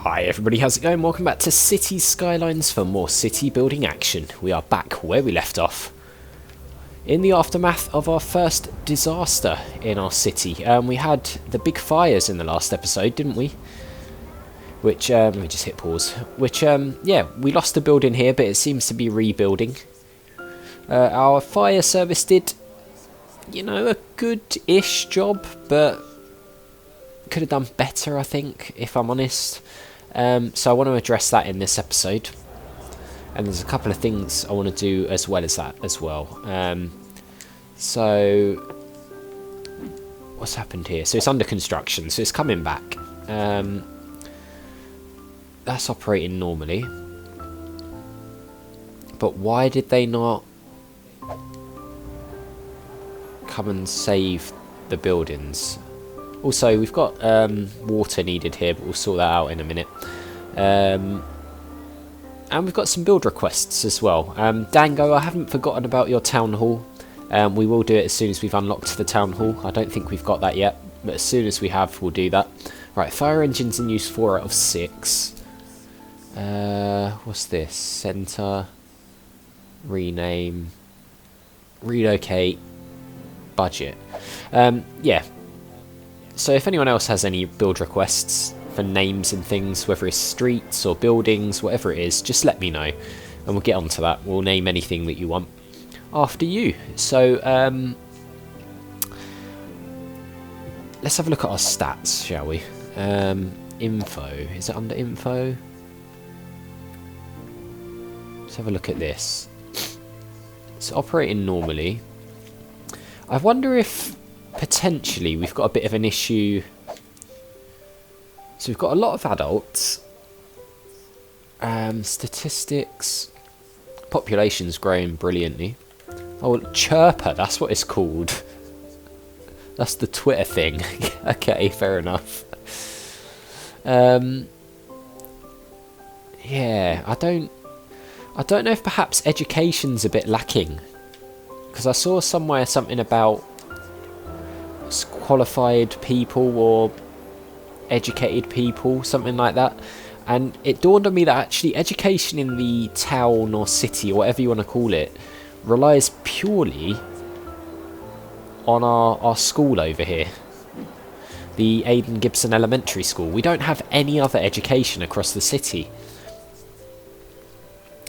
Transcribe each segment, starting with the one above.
Hi everybody, how's it going? Welcome back to Cities Skylines for more city building action. We are back where we left off. In the aftermath of our first disaster in our city. We had the big fires in the last episode, didn't we? Which, let me just hit pause. Which, yeah, we lost a building here, but it seems to be rebuilding. Our fire service did, you know, a good-ish job, but could have done better, I think, if I'm honest. So I want to address that in this episode, and there's a couple of things I want to do as well as that as well. So what's happened here? So it's under construction, so it's coming back. That's operating normally, but why did they not come and save the buildings? Also, we've got water needed here, but we'll sort that out in a minute. And we've got some build requests as well. Dango, I haven't forgotten about your town hall. We will do it as soon as we've unlocked the town hall. I don't think we've got that yet, but as soon as we have, we'll do that. Right, fire engines in use 4 out of 6. What's this? Center, rename, relocate, budget. Yeah. So if anyone else has any build requests for names and things, whether it's streets or buildings, whatever it is, just let me know and we'll get onto that. We'll name anything that you want after you. So let's have a look at our stats, shall we? Info. Is it under info? Let's have a look at this. It's operating normally. I wonder if potentially we've got a bit of an issue. So we've got a lot of adults. Statistics. Population's growing brilliantly. Oh, Chirper, that's what it's called. That's the Twitter thing. Okay, fair enough. Yeah, I don't know if perhaps education's a bit lacking. Because I saw somewhere something about qualified people or educated people, something like that, and it dawned on me that actually education in the town or city or whatever you want to call it relies purely on our school over here, the Aidan Gibson Elementary School. We don't have any other education across the city,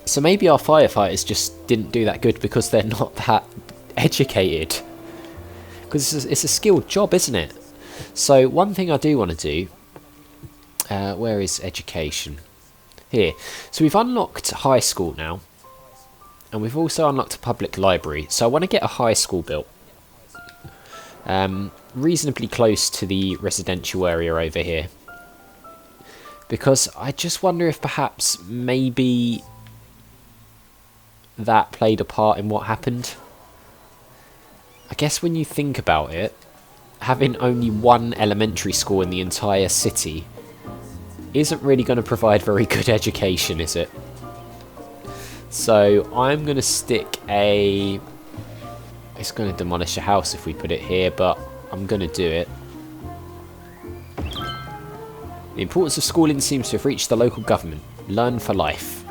so maybe our firefighters just didn't do that good because they're not that educated. Because it's a skilled job, isn't it? So one thing I do want to do... where is education? Here. So we've unlocked high school now. And we've also unlocked a public library. So I want to get a high school built. Reasonably close to the residential area over here. Because I just wonder if perhaps maybe that played a part in what happened. I guess when you think about it, having only one elementary school in the entire city isn't really going to provide very good education, is it? So I'm going to stick a... It's going to demolish a house if we put it here, but I'm going to do it. The importance of schooling seems to have reached the local government. Learn for life.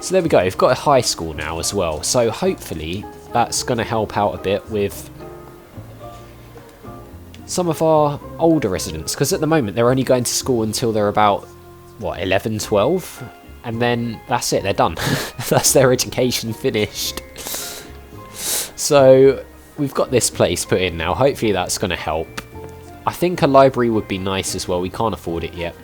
So there we go, we've got a high school now as well. So hopefully that's going to help out a bit with some of our older residents, because at the moment they're only going to school until they're about, what, 11, 12? And then that's it, they're done. That's their education finished. So we've got this place put in now, hopefully that's going to help. I think a library would be nice as well, we can't afford it yet.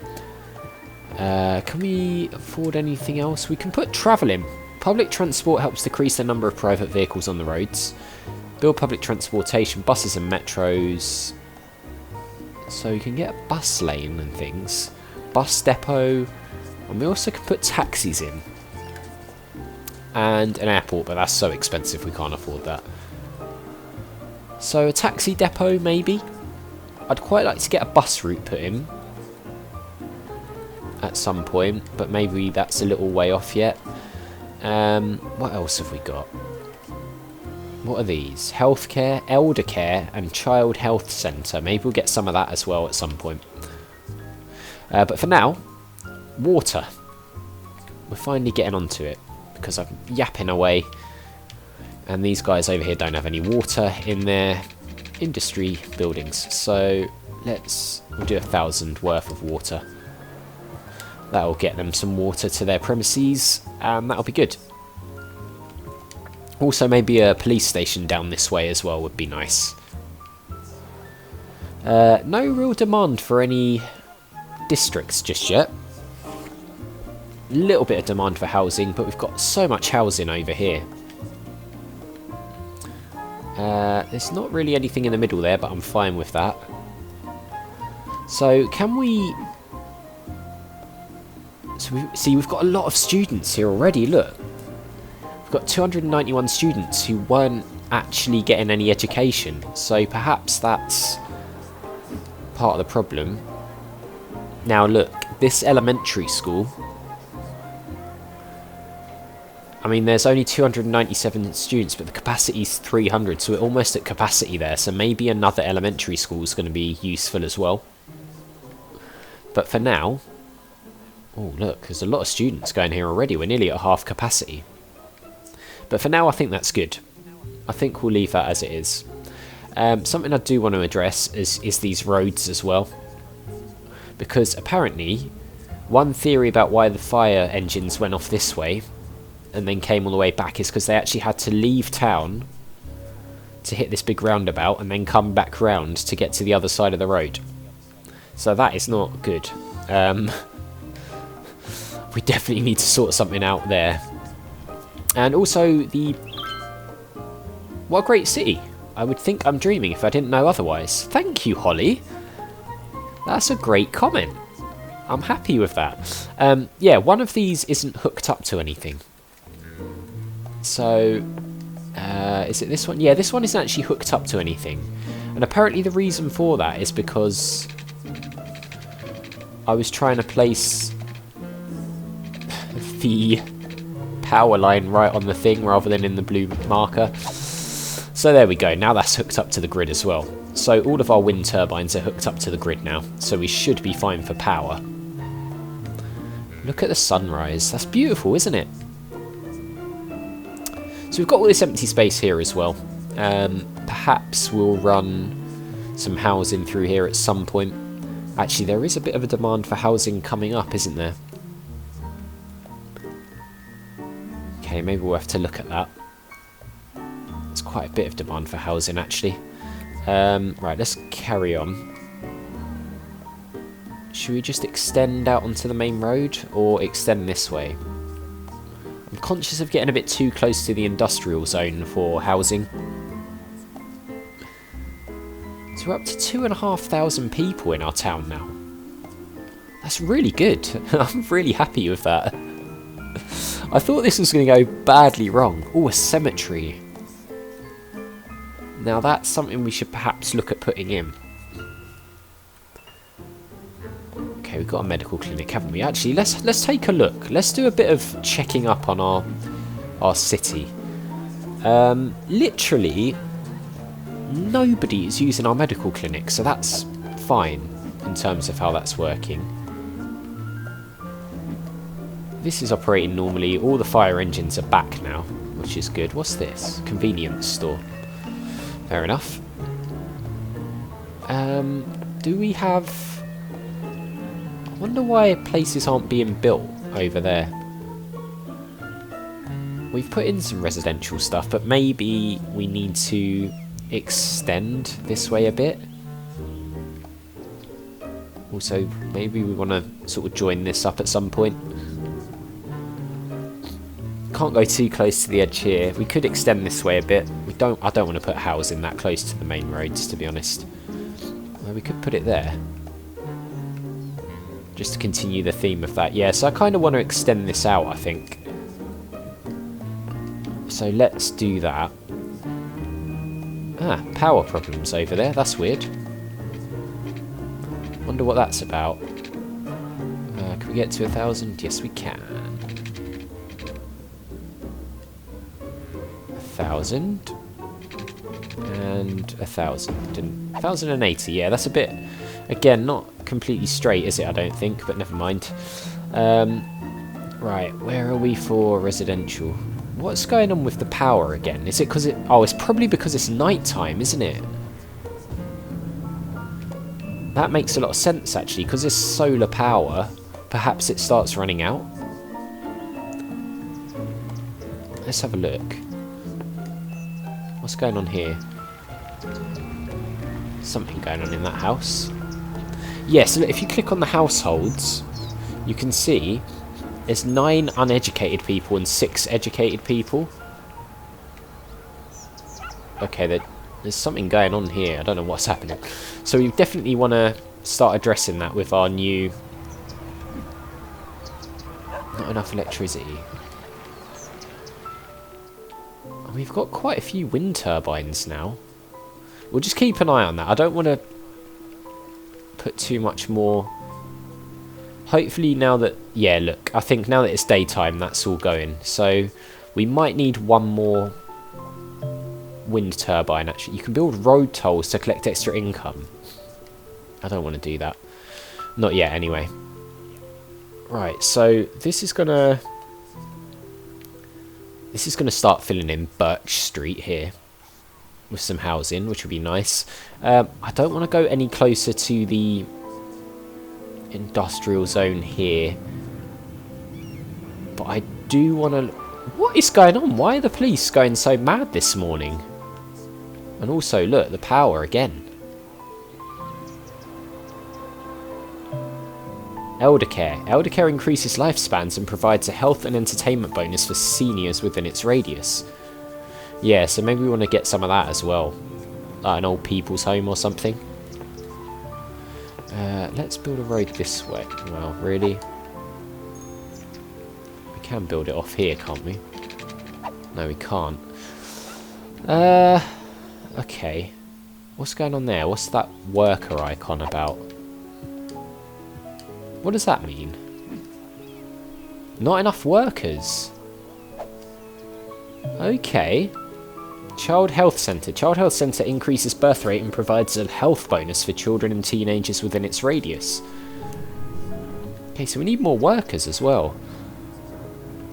Can we afford anything else? We can put travel in. Public transport helps decrease the number of private vehicles on the roads. Build public transportation, buses and metros. So you can get a bus lane and things. Bus depot. And we also can put taxis in. And an airport, but that's so expensive we can't afford that. So a taxi depot maybe. I'd quite like to get a bus route put in at some point, but maybe that's a little way off yet. What else have we got? What are these? Healthcare, elder care, and child health centre. Maybe we'll get some of that as well at some point. But for now, water. We're finally getting onto it because I'm yapping away, and these guys over here don't have any water in their industry buildings. So we'll do 1,000 worth of water. That'll get them some water to their premises, and that'll be good. Also, maybe a police station down this way as well would be nice. No real demand for any districts just yet. A little bit of demand for housing, but we've got so much housing over here. There's not really anything in the middle there, but I'm fine with that. So can we... See, we've got a lot of students here already, look. We've got 291 students who weren't actually getting any education. So perhaps that's part of the problem. Now look, this elementary school... I mean, there's only 297 students, but the capacity is 300, so we're almost at capacity there. So maybe another elementary school is going to be useful as well. But for now... Oh, look, there's a lot of students going here already. We're nearly at half capacity. But for now, I think that's good. I think we'll leave that as it is. Something I do want to address is these roads as well. Because apparently, one theory about why the fire engines went off this way and then came all the way back is because they actually had to leave town to hit this big roundabout and then come back round to get to the other side of the road. So that is not good. We definitely need to sort something out there. And also what a great city. I would think I'm dreaming if I didn't know otherwise. Thank you, Holly. That's a great comment. I'm happy with that. Yeah, one of these isn't hooked up to anything. So, is it this one? Yeah, this one isn't actually hooked up to anything. And apparently the reason for that is because I was trying to place the power line right on the thing rather than in the blue marker. So there we go. Now that's hooked up to the grid as well. So all of our wind turbines are hooked up to the grid now. So we should be fine for power. Look at the sunrise. That's beautiful, isn't it? So we've got all this empty space here as well. Perhaps we'll run some housing through here at some point. Actually, there is a bit of a demand for housing coming up, isn't there? Okay, maybe we'll have to look at that. There's quite a bit of demand for housing, actually. Right, let's carry on. Should we just extend out onto the main road, or extend this way? I'm conscious of getting a bit too close to the industrial zone for housing. So we're up to 2,500 people in our town now. That's really good. I'm really happy with that. I thought this was going to go badly wrong. Oh, a cemetery. Now that's something we should perhaps look at putting in. Okay, we've got a medical clinic, haven't we? Actually, let's take a look. Let's do a bit of checking up on our city. Literally, nobody is using our medical clinic, so that's fine in terms of how that's working. This is operating normally. All the fire engines are back now, which is good. What's this? Convenience store. Fair enough. Do we have... I wonder why places aren't being built over there. We've put in some residential stuff, but maybe we need to extend this way a bit. Also, maybe we want to sort of join this up at some point. Can't go too close to the edge here. We could extend this way a bit. I don't want to put housing that close to the main roads, to be honest. Well, we could put it there. Just to continue the theme of that. Yeah, so I kind of want to extend this out, I think. So let's do that. Ah, power problems over there. That's weird. Wonder what that's about. Can we get to 1,000? Yes, we can. 1,000. And 1,000. And 1,080. Yeah, that's a bit... Again, not completely straight, is it? I don't think, but never mind. Right, where are we for residential? What's going on with the power again? Is it because it... Oh, it's probably because it's night time, isn't it? That makes a lot of sense, actually, because it's solar power. Perhaps it starts running out. Let's have a look. What's going on here? Something going on in that house. Yeah, so look, if you click on the households, you can see there's 9 uneducated people and 6 educated people. Okay, there's something going on here. I don't know what's happening. So we definitely want to start addressing that with our new... Not enough electricity. And we've got quite a few wind turbines now. We'll just keep an eye on that. I don't want to put too much more... Hopefully now that... Yeah, look. I think now that it's daytime, that's all going. So we might need one more wind turbine, actually. You can build road tolls to collect extra income. I don't want to do that. Not yet, anyway. Right, so this is going to... This is going to start filling in Birch Street here. With some housing, which would be nice. I don't want to go any closer to the industrial zone here, but I do want to... What is going on? Why are the police going so mad this morning? And also, look, the power again. Eldercare. Eldercare increases lifespans and provides a health and entertainment bonus for seniors within its radius. Yeah, so maybe we want to get some of that as well. Like an old people's home or something. Let's build a road this way. Well, really? We can build it off here, can't we? No, we can't. Okay. What's going on there? What's that worker icon about? What does that mean? Not enough workers. Okay. Child Health Centre. Child Health Centre increases birth rate and provides a health bonus for children and teenagers within its radius. Okay, so we need more workers as well.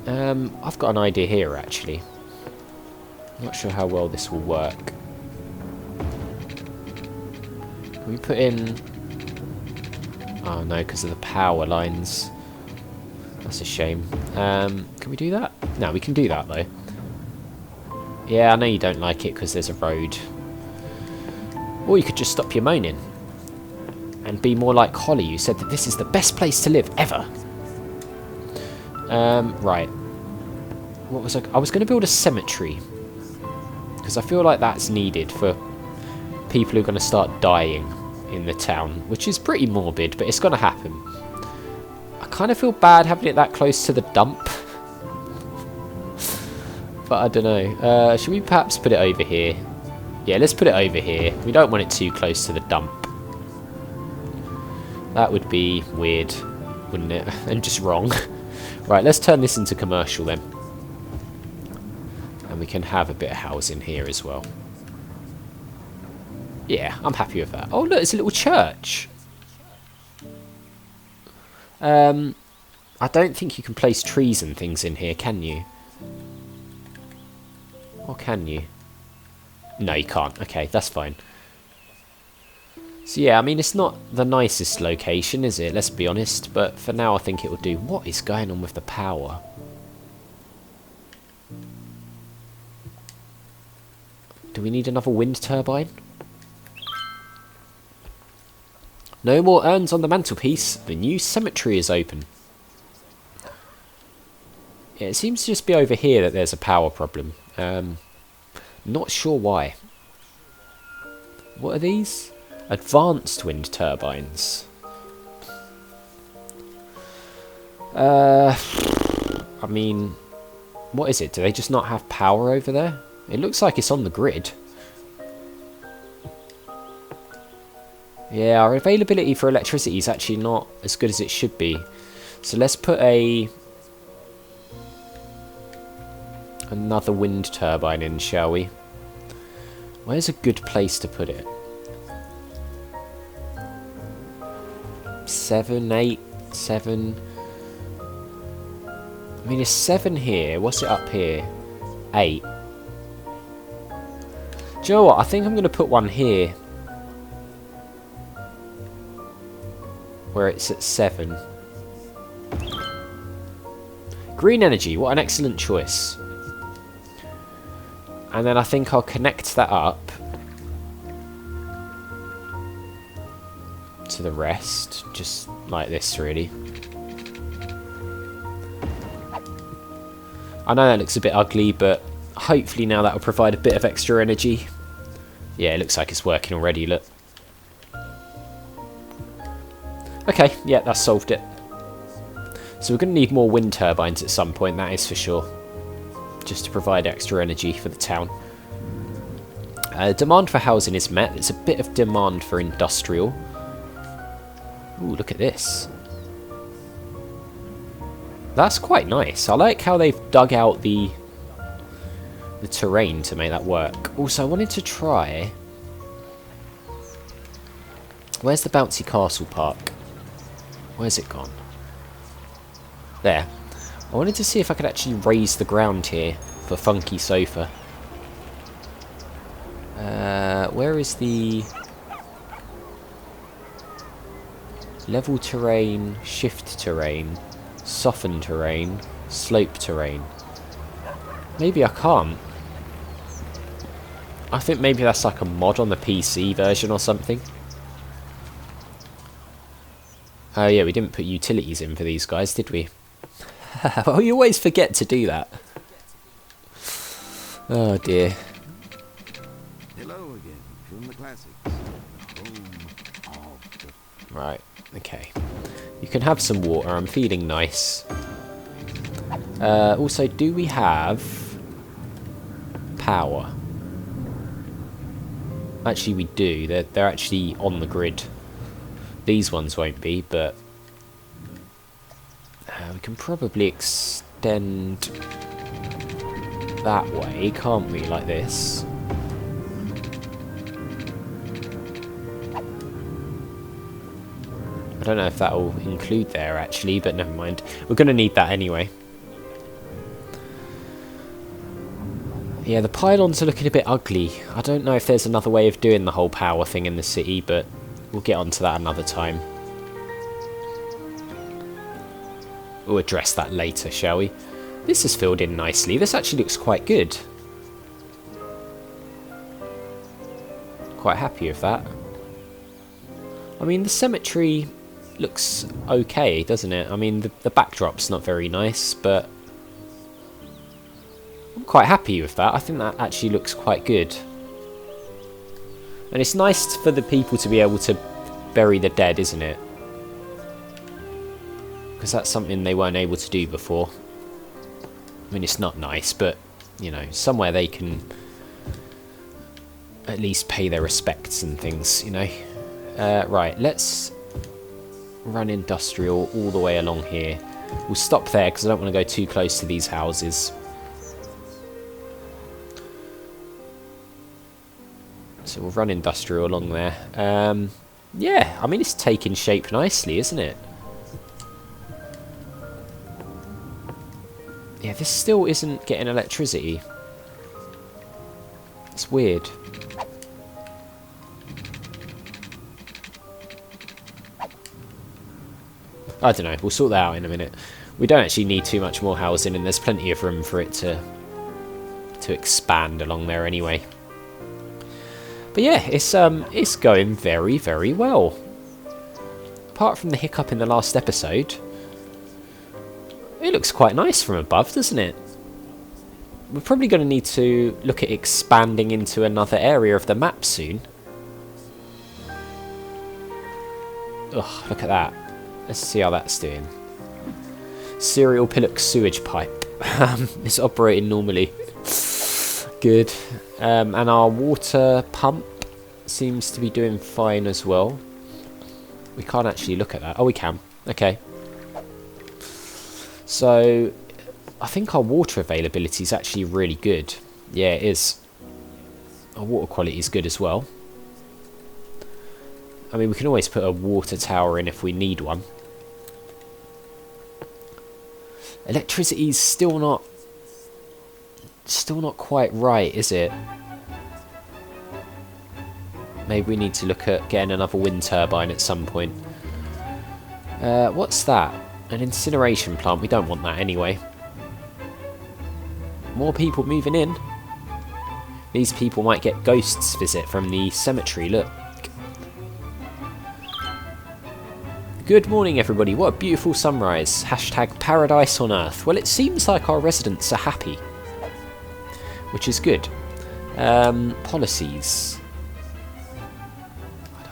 I've got an idea here, actually. Not sure how well this will work. Can we put in... Oh no, because of the power lines. That's a shame. Can we do that? No, we can do that though. Yeah, I know you don't like it because there's a road. Or you could just stop your moaning. And be more like Holly, who said that this is the best place to live ever. Right. What was I was going to build a cemetery. Because I feel like that's needed for people who are going to start dying in the town. Which is pretty morbid, but it's going to happen. I kind of feel bad having it that close to the dump. But I don't know. Should we perhaps put it over here? Yeah, let's put it over here. We don't want it too close to the dump. That would be weird, wouldn't it? And just wrong. Right, let's turn this into commercial then. And we can have a bit of housing here as well. Yeah, I'm happy with that. Oh, look, it's a little church. I don't think you can place trees and things in here, can you? Or can you? No, you can't. Okay, that's fine. So yeah, I mean, it's not the nicest location, is it? Let's be honest. But for now, I think it will do. What is going on with the power? Do we need another wind turbine? No more urns on the mantelpiece. The new cemetery is open. Yeah, it seems to just be over here that there's a power problem. Not sure why. What are these? Advanced wind turbines. I mean, what is it? Do they just not have power over there? It looks like it's on the grid. Yeah, our availability for electricity is actually not as good as it should be. So let's put another wind turbine in, shall we? Where's a good place to put it? 7, 8, 7. I mean, it's 7 here. What's it up here? 8. Do you know what? I think I'm going to put one here. Where it's at 7. Green energy. What an excellent choice. And then I think I'll connect that up to the rest. Just like this, really. I know that looks a bit ugly, but hopefully now that will provide a bit of extra energy. Yeah, it looks like it's working already, look. Okay, yeah, that's solved it. So we're going to need more wind turbines at some point, that is for sure. Just to provide extra energy for the town. Demand for housing is met. There's a bit of demand for industrial. Ooh, look at this. That's quite nice. I like how they've dug out the terrain to make that work. Also, I wanted to try... Where's the bouncy castle park? Where's it gone? There. I wanted to see if I could actually raise the ground here for Funky Sofa. Where is the... Level terrain, shift terrain, soften terrain, slope terrain. Maybe I can't. I think maybe that's like a mod on the PC version or something. Oh yeah, we didn't put utilities in for these guys, did we? Well, you always forget to do that. Oh dear. Hello again from the classics. Home of the... Right, okay. You can have some water, I'm feeling nice. Also, do we have power? Actually, we do. They're actually on the grid. These ones won't be, but we can probably extend that way, can't we? Like this. I don't know if that will include there actually, but never mind. We're going to need that anyway. Yeah, the pylons are looking a bit ugly. I don't know if there's another way of doing the whole power thing in the city, but we'll get onto that another time. We'll address that later, shall we? This is filled in nicely. This actually looks quite good. Quite happy with that. I mean, the cemetery looks okay, doesn't it? I mean, the backdrop's not very nice, but I'm quite happy with that. I think that actually looks quite good. And it's nice for the people to be able to bury the dead, isn't it? Because that's something they weren't able to do before. I mean, it's not nice, but, you know, somewhere they can at least pay their respects and things, you know. Right, let's run industrial all the way along here. We'll stop there because I don't want to go too close to these houses. So we'll run industrial along there. Yeah, I mean, it's taking shape nicely, isn't it? Yeah, this still isn't getting electricity. It's weird. I don't know, we'll sort that out in a minute. We don't actually need too much more housing, and there's plenty of room for it to expand along there anyway. But yeah, it's going very, very well. Apart from the hiccup in the last episode, it looks quite nice from above, doesn't it? We're probably going to need to look at expanding into another area of the map soon. Ugh, look at that. Let's see how that's doing. Serial Pillock sewage pipe. It's operating normally. Good. And our water pump seems to be doing fine as well. We can't actually look at that. Oh, we can. Okay. So, I think our water availability is actually really good. Yeah, it is. Our water quality is good as well. I mean, we can always put a water tower in if we need one. Electricity's still not quite right, is it? Maybe we need to look at getting another wind turbine at some point. What's that? An incineration plant. We don't want that anyway. More people moving in. These people might get ghosts visit from the cemetery. Look. Good morning, everybody. What a beautiful sunrise. Hashtag paradise on earth. Well, it seems like our residents are happy, which is good. Policies.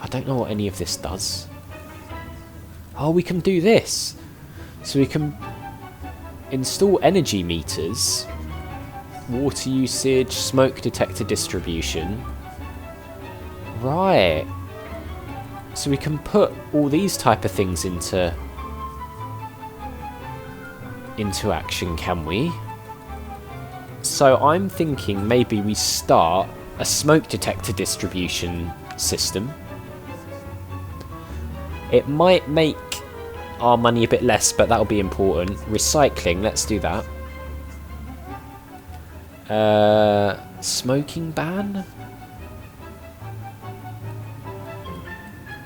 I don't know what any of this does. Oh, we can do this. So we can install energy meters, water usage, smoke detector distribution. Right. So we can put all these type of things into action, can we? So I'm thinking maybe we start a smoke detector distribution system. It might make our money a bit less, but that'll be important. Recycling, let's do that. Smoking ban?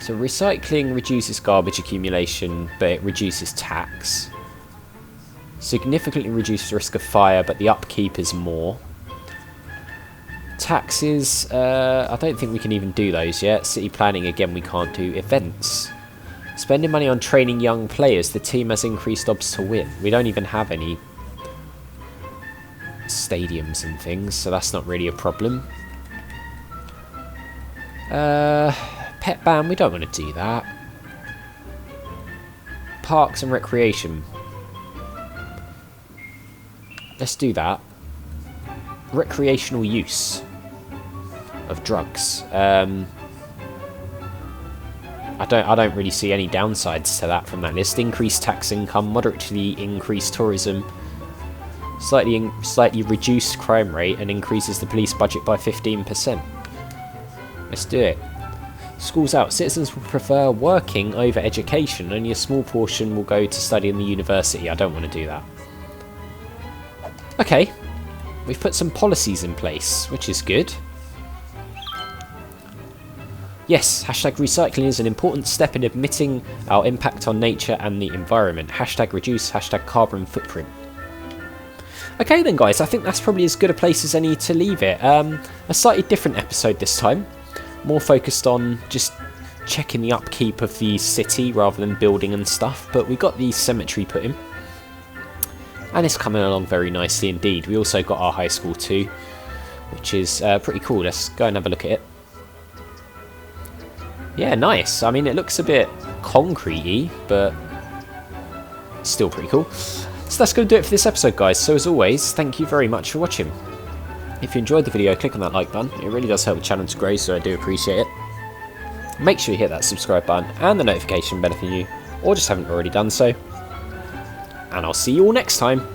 So recycling reduces garbage accumulation, but it reduces tax. Significantly reduces risk of fire, but the upkeep is more. Taxes, I don't think we can even do those yet. City planning, again, we can't do. Events. Spending money on training young players, the team has increased odds to win. We don't even have any stadiums and things, so that's not really a problem. Pet ban, we don't want to do that. Parks and recreation. Let's do that. Recreational use of drugs. I don't really see any downsides to that from that list. Increased tax income, moderately increased tourism, slightly reduced crime rate, and increases the police budget by 15%. Let's do it. Schools out. Citizens will prefer working over education. Only a small portion will go to study in the university. I don't want to do that. Okay. We've put some policies in place, which is good. Yes, hashtag recycling is an important step in admitting our impact on nature and the environment. Hashtag reduce, hashtag carbon footprint. Okay then guys, I think that's probably as good a place as any to leave it. A slightly different episode this time. More focused on just checking the upkeep of the city rather than building and stuff. But we got the cemetery put in. And it's coming along very nicely indeed. We also got our high school too, which is pretty cool. Let's go and have a look at it. Yeah, nice. I mean, it looks a bit concrete-y, but still pretty cool. So that's going to do it for this episode, guys. So as always, thank you very much for watching. If you enjoyed the video, click on that like button. It really does help the channel to grow, so I do appreciate it. Make sure you hit that subscribe button and the notification bell if you're new, or just haven't already done so. And I'll see you all next time.